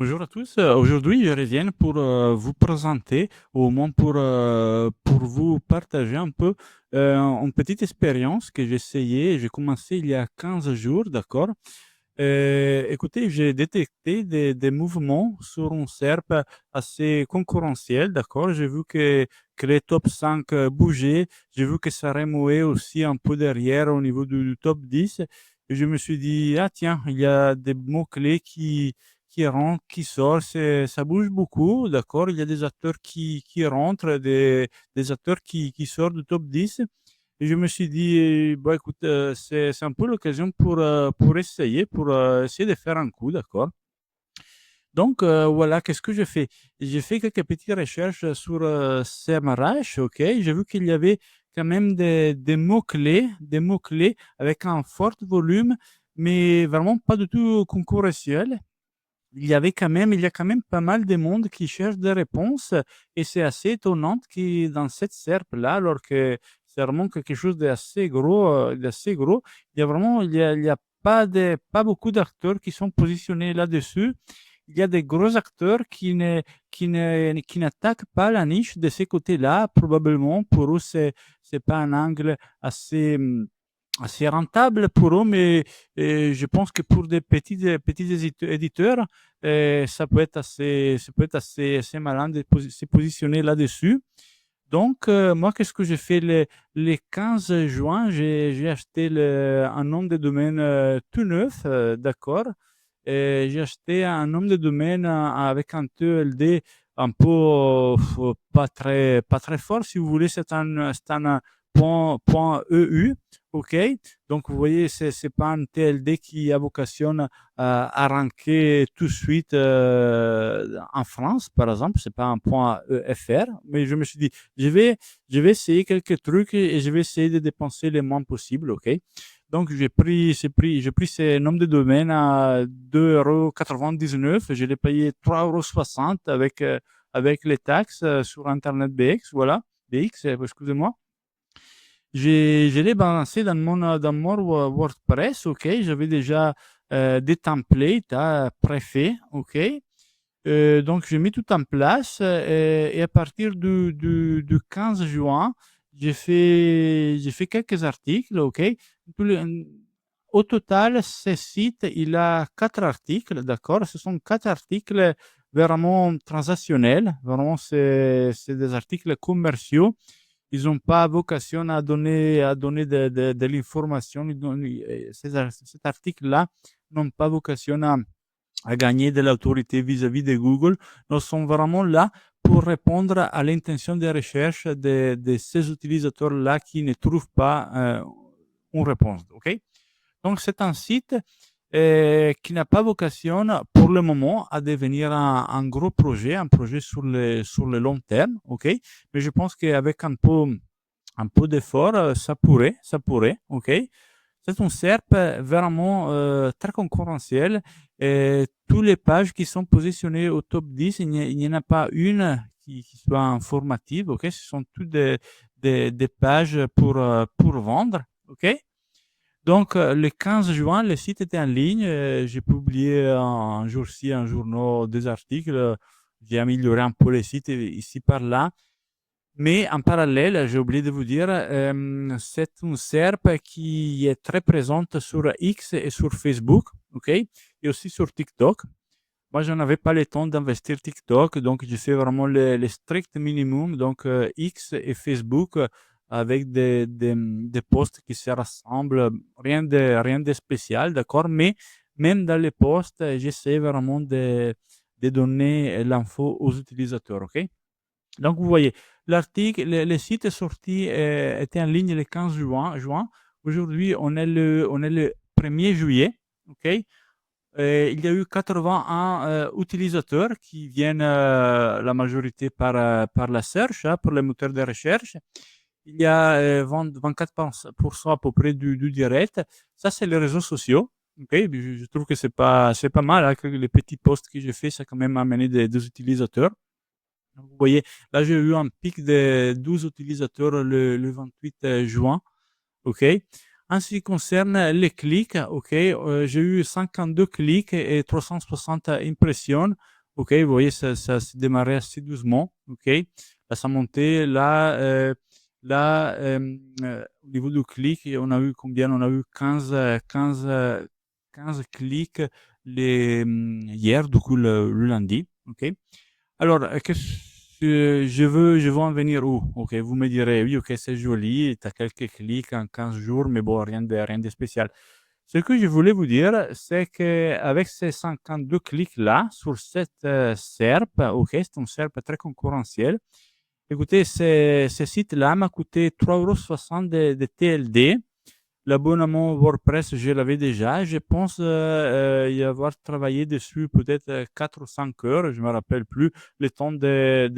Bonjour à tous. Aujourd'hui, je reviens pour vous présenter, ou au moins pour vous partager un peu une petite expérience que j'ai essayé. J'ai commencé il y a 15 jours, d'accord? Écoutez, j'ai détecté des mouvements sur un SERP assez concurrentiel, d'accord? J'ai vu que les top 5 bougeaient. J'ai vu que ça remuait aussi un peu derrière au niveau du top 10. Et je me suis dit, ah tiens, il y a des mots-clés qui rentrent, qui sortent. Ça bouge beaucoup, d'accord? Il y a des acteurs qui rentrent, des acteurs qui sortent du top 10. Et je me suis dit, bah, écoute, c'est un peu l'occasion pour essayer, essayer de faire un coup, d'accord? Donc, voilà, qu'est-ce que j'ai fait? J'ai fait quelques petites recherches sur SEMrush, ok? J'ai vu qu'il y avait quand même des mots-clés avec un fort volume, mais vraiment pas du tout concurrentiel. Il y a quand même pas mal de monde qui cherche des réponses et c'est assez étonnant que dans cette SERP-là, alors que c'est vraiment quelque chose d'assez gros, il y a pas beaucoup d'acteurs qui sont positionnés là-dessus. Il y a des gros acteurs qui n'attaquent pas la niche de ces côtés-là. Probablement, pour eux, c'est pas un angle assez rentable pour eux, mais je pense que pour des petits éditeurs, ça peut être assez malin de se positionner là-dessus. Donc, moi, qu'est-ce que j'ai fait les 15 juin? J'ai acheté un nom de domaine tout neuf, d'accord. J'ai acheté un nom de domaine avec un TLD un peu pas très fort, si vous voulez. C'est un point EU, OK? Donc, vous voyez, c'est pas un TLD qui a vocation à ranker tout de suite en France, par exemple. C'est pas un point EFR, mais je me suis dit, je vais essayer quelques trucs et je vais essayer de dépenser le moins possible, OK? Donc, j'ai pris ce nom de domaine à 2,99 €. Je l'ai payé 3,60 € avec les taxes sur Internet BX, voilà. BX, excusez-moi. Je l'ai balancé dans mon WordPress, ok. J'avais déjà des templates préfaits, ok. Donc, j'ai mis tout en place et à partir du 15 juin, j'ai fait quelques articles, ok. Tous les- Au total, ce site, il a 4 articles, d'accord? Ce sont 4 articles vraiment transactionnels, vraiment, c'est des articles commerciaux. Ils n'ont pas vocation à donner de l'information. Cet article-là n'ont pas vocation à gagner de l'autorité vis-à-vis de Google. Nous sommes vraiment là pour répondre à l'intention de recherche de ces utilisateurs-là qui ne trouvent pas une réponse. OK? Donc, c'est un site qui n'a pas vocation pour le moment à devenir un gros projet, un projet sur le long terme. OK? Mais je pense qu'avec un peu d'effort, ça pourrait. OK? C'est un SERP vraiment très concurrentiel. Et toutes les pages qui sont positionnées au top 10, il n'y en a pas une qui soit informative. OK? Ce sont toutes des pages pour vendre. OK? Donc, le 15 juin, le site était en ligne. J'ai publié un jour-ci, un journal, des articles. J'ai amélioré un peu le site ici par là. Mais en parallèle, j'ai oublié de vous dire, c'est une SERP qui est très présente sur X et sur Facebook, ok, et aussi sur TikTok. Moi, je n'avais pas le temps d'investir TikTok, donc je fais vraiment le strict minimum, donc X et Facebook, avec des posts qui se rassemblent, rien de spécial, d'accord, mais même dans les posts, j'essaie vraiment de donner l'info aux utilisateurs, ok? Donc, vous voyez, le site est sorti, était en ligne le 15 juin. Aujourd'hui, on est le 1er juillet. OK? Il y a eu 81 utilisateurs qui viennent la majorité par la search, hein, pour les moteurs de recherche. Il y a 24% à peu près du direct. Ça, c'est les réseaux sociaux. OK? Je trouve que c'est pas mal, hein, que les petits posts que j'ai fait, ça a quand même amené des utilisateurs. Vous voyez, là, j'ai eu un pic de 12 utilisateurs le 28 juin. OK. En ce qui concerne les clics, OK, j'ai eu 52 clics et 360 impressions. OK, vous voyez, ça s'est démarré assez doucement. OK, là, ça montait. Au niveau du clic, on a eu combien? On a eu 15 clics hier, du coup, le lundi. OK. Alors, je veux en venir où? OK, vous me direz, oui, OK, c'est joli, tu as quelques clics en 15 jours, mais bon, rien de spécial. Ce que je voulais vous dire, c'est qu'avec ces 52 clics-là, sur cette SERP, OK, c'est une SERP très concurrentielle. Écoutez, ce site-là m'a coûté 3,60 € de TLD. L'abonnement WordPress, je l'avais déjà. Je pense y avoir travaillé dessus peut-être 4 ou 5 heures, je ne me rappelle plus, le temps de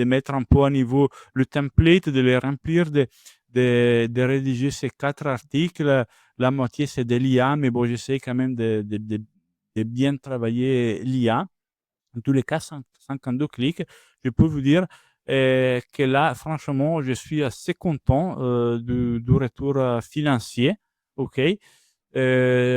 mettre un peu à niveau le template, de les remplir, de rédiger ces 4 articles. La moitié, c'est de l'IA, mais bon, j'essaie quand même de bien travailler l'IA. En tous les cas, 52 clics, je peux vous dire que là, franchement, je suis assez content du retour financier. OK.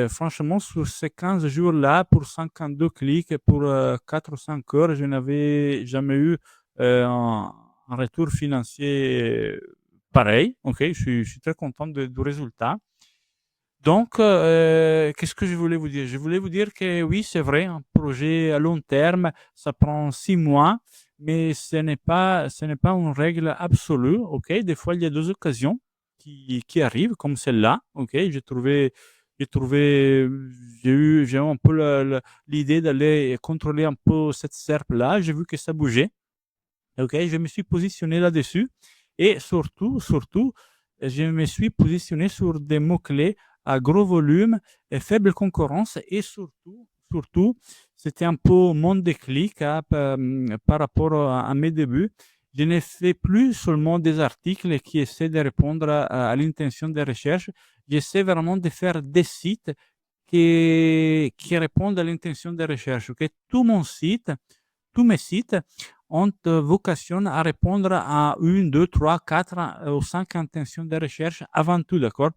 Franchement, sur ces 15 jours-là, pour 52 clics, pour 4 ou 5 heures, je n'avais jamais eu un retour financier pareil. OK. Je suis très content du résultat. Donc, qu'est-ce que je voulais vous dire? Je voulais vous dire que oui, c'est vrai, un projet à long terme, ça prend 6 mois, mais ce n'est pas une règle absolue, OK? Des fois, il y a des occasions qui arrivent, comme celle-là, OK? J'ai trouvé, j'ai eu un peu l'idée d'aller contrôler un peu cette SERP-là. J'ai vu que ça bougeait. OK, je me suis positionné là-dessus et surtout, je me suis positionné sur des mots-clés à gros volume et faible concurrence et surtout, c'était un peu mon déclic hein, par rapport à mes débuts. Je ne fais plus seulement des articles qui essaient de répondre à l'intention de recherche. J'essaie vraiment de faire des sites qui répondent à l'intention de recherche. OK? Tous mes sites ont vocation à répondre à une, deux, trois, quatre ou cinq intentions de recherche avant tout, d'accord?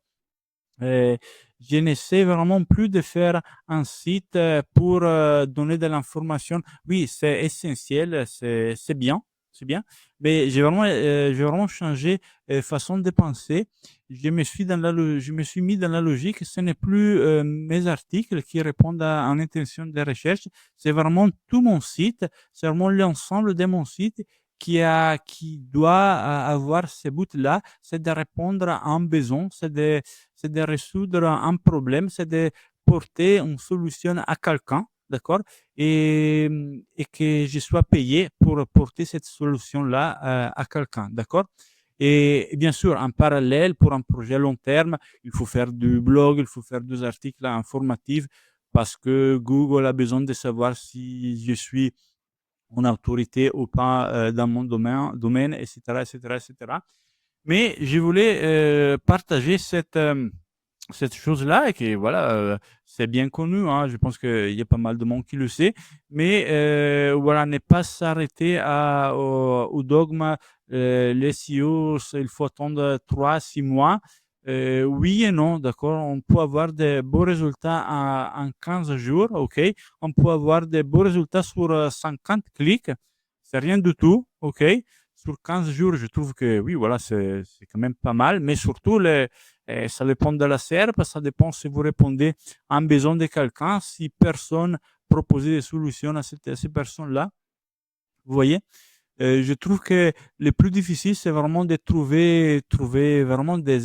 Euh, je n'essaie vraiment plus de faire un site pour donner de l'information. Oui, c'est essentiel, c'est bien, c'est bien. Mais j'ai vraiment changé façon de penser. Je me suis mis dans la logique. Ce n'est plus mes articles qui répondent à une intention de recherche. C'est vraiment tout mon site. C'est vraiment l'ensemble de mon site qui doit avoir ce but-là. C'est de répondre à un besoin. C'est de résoudre un problème, c'est de porter une solution à quelqu'un, d'accord? Et que je sois payé pour porter cette solution-là à quelqu'un, d'accord? Et bien sûr, en parallèle, pour un projet à long terme, il faut faire du blog, il faut faire des articles informatifs parce que Google a besoin de savoir si je suis une autorité ou pas dans mon domaine, etc., etc., etc. Mais je voulais partager cette chose-là et que voilà, c'est bien connu, hein. Je pense qu'il y a pas mal de monde qui le sait. Mais voilà, ne pas s'arrêter au dogme, les SEO, il faut attendre 3 à 6 mois. Oui et non, d'accord. On peut avoir de beaux résultats en 15 jours, OK. On peut avoir de beaux résultats sur 50 clics. C'est rien du tout, OK. Sur 15 jours, je trouve que oui, voilà, c'est quand même pas mal. Mais surtout, ça dépend de la SERP, ça dépend si vous répondez à un besoin de quelqu'un, si personne propose des solutions à ces personnes-là. Vous voyez? Je trouve que le plus difficile, c'est vraiment de trouver vraiment des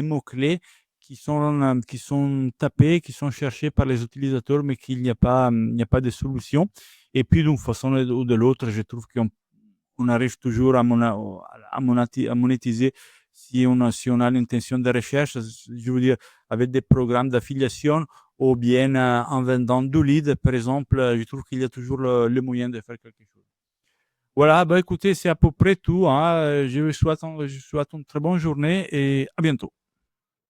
mots-clés qui sont tapés, qui sont cherchés par les utilisateurs, mais qu'il n'y a pas de solution. Et puis, d'une façon ou de l'autre, je trouve qu'on arrive toujours à monétiser si on a l'intention de recherche, je veux dire, avec des programmes d'affiliation ou bien en vendant du lead, par exemple, je trouve qu'il y a toujours le moyen de faire quelque chose. Voilà, bah écoutez, c'est à peu près tout, hein. Je vous souhaite une très bonne journée et à bientôt.